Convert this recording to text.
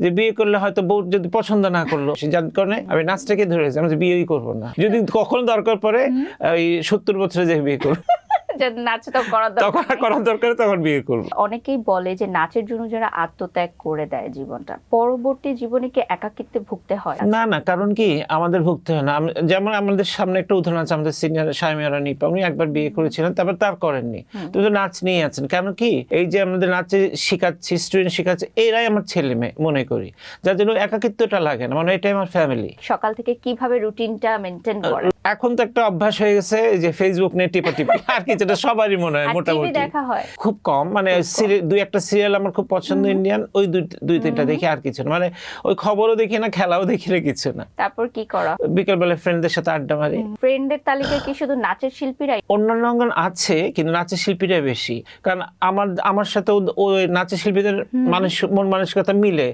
যে বিয়ে করলে হয়তো বউ যদি পছন্দ না করলো, যার কারণে আমি নাচটাকে ধরে গেছি, আমি বিয়েই করবো না। যদি কখনো দরকার পড়ে ওই 70 বছরে যে বিয়ে করবো, নাচ তো করার তখন করার দরকার, তখন বিয়ে করবো। অনেকেই বলে যে নাচের জন্য যারা আত্মত্যাগ করে দেয় জীবনটা, পরবর্তী জীবনে কি একাকিত্বে ভুগতে হয়? না না, কারণ কি আমাদের ভুগতে হয় না। যেমন আমাদের সামনে একটা উদাহরণ আছে, আমাদের সিনিয়র শামিয়ারা নিপা, উনি একবার বিয়ে করেছিলেন, তারপর তার করেননি। তুমি তো নাচ নিয়ে আছেন, কেন কি এই যে আমাদের নাচে শিখাচ্ছি, স্টুডেন্ট শিখাচ্ছে, এরাই আমার ছেলে মেয়ে মনে করি, যার জন্য একাকিত্বটা লাগে না, মানে এটাই আমার ফ্যামিলি। সকাল থেকে কিভাবে রুটিনটা মেনটেন করে? এখন তো একটা অভ্যাস হয়ে গেছে যে ফেসবুক নিয়ে টিপাটিপি, আর কিছুটা সবারই মনে হয় আর টিভি মোটামুটি দেখা হয় খুব কম, মানে দুই একটা সিরিয়াল আমার খুব পছন্দ ইন্ডিয়ান, ওই দুই তিনটা দেখি, আর কিছু না, মানে ওই খবরও দেখি না, খেলাও দেখি না, কিছু না। তারপর কি করা? বিকেল বেলা ফ্রেন্ডদের সাথে আড্ডা মারি। ফ্রেন্ডের তালিকায় কি শুধু নাচের শিল্পীরাই? অন্যান্য অঙ্গন আছে, কিন্তু নাচের শিল্পীরাই বেশি, কারণ আমার সাথে ওই নাচের শিল্পীদের মন মানসিকতা মিলে।